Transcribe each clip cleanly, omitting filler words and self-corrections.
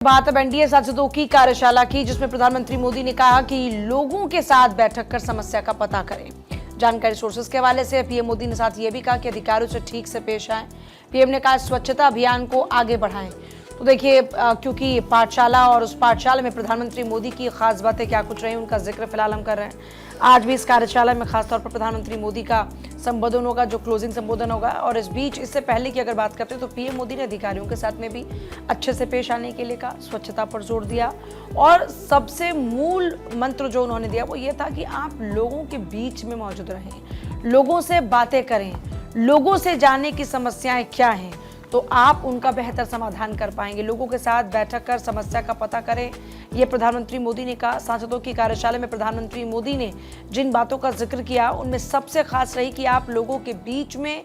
बात अब एनडीए सांसदों की कार्यशाला की, जिसमें प्रधानमंत्री मोदी ने कहा कि लोगों के साथ बैठक कर समस्या का पता करें। जानकारी सोर्सेस के हवाले से पीएम मोदी ने साथ ये भी कहा कि अधिकारियों से ठीक से पेश आएं। पीएम ने कहा स्वच्छता अभियान को आगे बढ़ाएं। तो देखिए, क्योंकि पाठशाला और उस पाठशाला में प्रधानमंत्री मोदी की खास बातें क्या कुछ रही, उनका जिक्र फिलहाल हम कर रहे हैं। आज भी इस कार्यशाला में खासतौर पर प्रधानमंत्री मोदी का संबोधन होगा, जो क्लोजिंग संबोधन होगा। और इस बीच इससे पहले की अगर बात करते हैं तो पीएम मोदी ने अधिकारियों के साथ में भी अच्छे से पेश आने के लिए कहा, स्वच्छता पर जोर दिया। और सबसे मूल मंत्र जो उन्होंने दिया वो ये था कि आप लोगों के बीच में मौजूद रहें, लोगों से बातें करें, लोगों से जाने की समस्याएं क्या हैं तो आप उनका बेहतर समाधान कर पाएंगे। लोगों के साथ बैठक कर समस्या का पता करें, ये प्रधानमंत्री मोदी ने कहा। सांसदों की कार्यशाला में प्रधानमंत्री मोदी ने जिन बातों का जिक्र किया उनमें सबसे खास रही कि आप लोगों के बीच में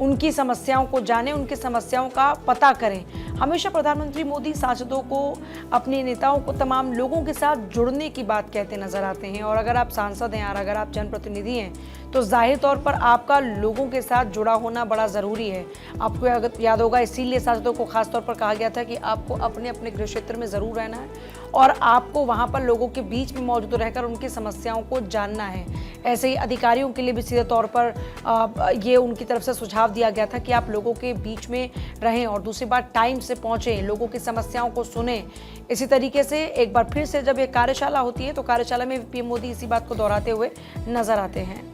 उनकी समस्याओं को जानें, उनकी समस्याओं का पता करें। हमेशा प्रधानमंत्री मोदी सांसदों को, अपने नेताओं को तमाम लोगों के साथ जुड़ने की बात कहते नजर आते हैं। और अगर आप सांसद हैं और अगर आप जनप्रतिनिधि हैं तो जाहिर तौर पर आपका लोगों के साथ जुड़ा होना बड़ा ज़रूरी है। आपको याद होगा, इसीलिए सांसदों को खास तौर पर कहा गया था कि आपको अपने अपने गृह क्षेत्र में ज़रूर रहना है और आपको वहाँ पर लोगों के बीच में मौजूद रहकर उनकी समस्याओं को जानना है। ऐसे ही अधिकारियों के लिए भी सीधे तौर पर ये उनकी तरफ से सुझाव दिया गया था कि आप लोगों के बीच में रहें और दूसरी बात टाइम से पहुँचें, लोगों की समस्याओं को सुनें। इसी तरीके से एक बार फिर से जब एक कार्यशाला होती है तो कार्यशाला में पीएम मोदी इसी बात को दोहराते हुए नजर आते हैं।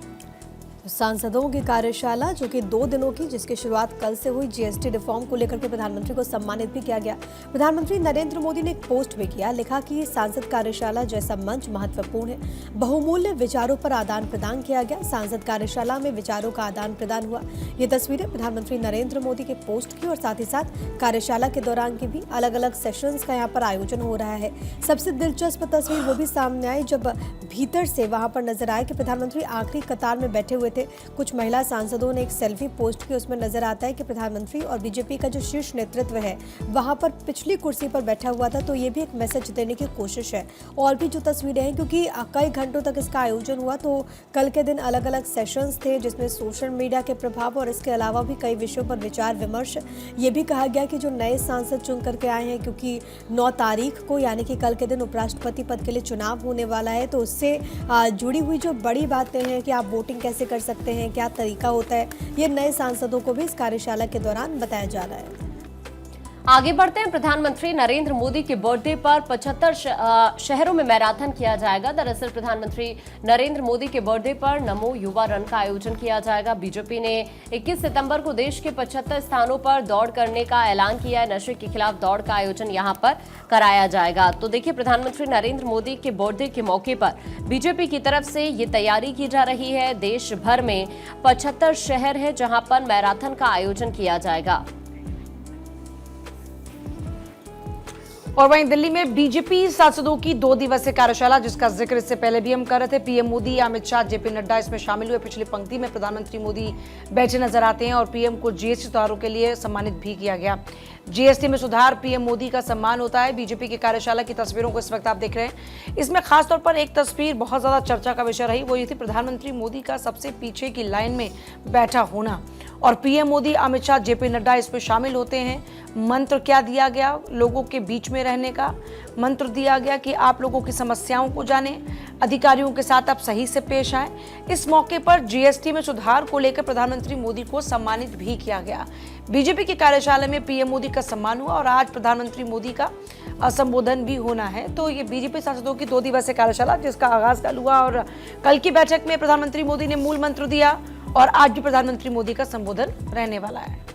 सांसदों की कार्यशाला जो कि 2 दिनों की, जिसकी शुरुआत कल से हुई, जीएसटी रिफॉर्म को लेकर के प्रधानमंत्री को सम्मानित भी किया गया। प्रधानमंत्री नरेंद्र मोदी ने एक पोस्ट भी किया, लिखा कि सांसद कार्यशाला जैसा मंच महत्वपूर्ण है, बहुमूल्य विचारों पर आदान प्रदान किया गया। सांसद कार्यशाला में विचारों का आदान प्रदान हुआ। ये तस्वीरें प्रधानमंत्री नरेंद्र मोदी के पोस्ट की और साथ ही साथ कार्यशाला के दौरान के भी अलग अलग सेशंस का यहाँ पर आयोजन हो रहा है। सबसे दिलचस्प तस्वीर वो भी सामने आई जब भीतर से वहां पर नजर आया कि प्रधानमंत्री आखिरी कतार में बैठे हुए थे। कुछ महिला सांसदों ने एक सेल्फी पोस्ट की, उसमें नजर आता है कि प्रधानमंत्री और बीजेपी का जो शीर्ष नेतृत्व है वहां पर पिछली कुर्सी पर बैठा हुआ था। तो ये भी एक मैसेज देने की कोशिश है। और भी जो तस्वीरें हैं, क्योंकि कई घंटों तक इसका आयोजन हुआ, तो कल के दिन अलग अलग सेशंस थे जिसमें सोशल मीडिया के प्रभाव और इसके अलावा भी कई विषयों पर विचार विमर्श। ये भी कहा गया कि जो नए सांसद चुन करके आए हैं, क्योंकि 9 तारीख को यानी कि कल के दिन उपराष्ट्रपति पद के लिए चुनाव होने वाला है, तो उससे जुड़ी हुई जो बड़ी बातें हैं कि आप वोटिंग कैसे कर सकते हैं, क्या तरीका होता है, ये नए सांसदों को भी इस कार्यशाला के दौरान बताया जा रहा है। आगे बढ़ते हैं। प्रधानमंत्री नरेंद्र मोदी के बर्थडे पर 75 शहरों में मैराथन किया जाएगा। दरअसल प्रधानमंत्री नरेंद्र मोदी के बर्थडे पर नमो युवा रन का आयोजन किया जाएगा। बीजेपी ने 21 सितंबर को देश के 75 स्थानों पर दौड़ करने का ऐलान किया है। नशे के खिलाफ दौड़ का आयोजन यहां पर कराया जाएगा। तो देखिए, प्रधानमंत्री नरेंद्र मोदी के बर्थडे के मौके पर बीजेपी की तरफ से ये तैयारी की जा रही है। देश भर में 75 शहर है जहां पर मैराथन का आयोजन किया जाएगा। और वहीं दिल्ली में बीजेपी सांसदों की 2 दिवसीय कार्यशाला, जिसका जिक्र इससे पहले भी हम कर रहे थे। पीएम मोदी, अमित शाह, जेपी नड्डा इसमें शामिल हुए। पिछली पंक्ति में प्रधानमंत्री मोदी बैठे नजर आते हैं और पीएम को जीएसटी सुधारों के लिए सम्मानित भी किया गया। जीएसटी में सुधार पीएम मोदी का सम्मान होता है। बीजेपी की कार्यशाला की तस्वीरों को इस वक्त आप देख रहे हैं। इसमें खासतौर पर एक तस्वीर बहुत ज्यादा चर्चा का विषय रही, वो ये थी प्रधानमंत्री मोदी का सबसे पीछे की लाइन में बैठा होना। और पीएम मोदी, अमित शाह, जेपी नड्डा इसमें शामिल होते हैं। मंत्र क्या दिया गया? लोगों के बीच में रहने का मंत्र दिया गया कि आप लोगों की समस्याओं को जानें, अधिकारियों के साथ आप सही से पेश आएं। इस मौके पर जीएसटी में सुधार को लेकर प्रधानमंत्री मोदी को सम्मानित भी किया गया। बीजेपी की कार्यशाला में पीएम मोदी का सम्मान हुआ और आज प्रधानमंत्री मोदी का संबोधन भी होना है। तो ये बीजेपी सांसदों की 2 दिवसीय कार्यशाला, जिसका आगाज कल हुआ और कल की बैठक में प्रधानमंत्री मोदी ने मूल मंत्र दिया और आज भी प्रधानमंत्री मोदी का संबोधन रहने वाला है।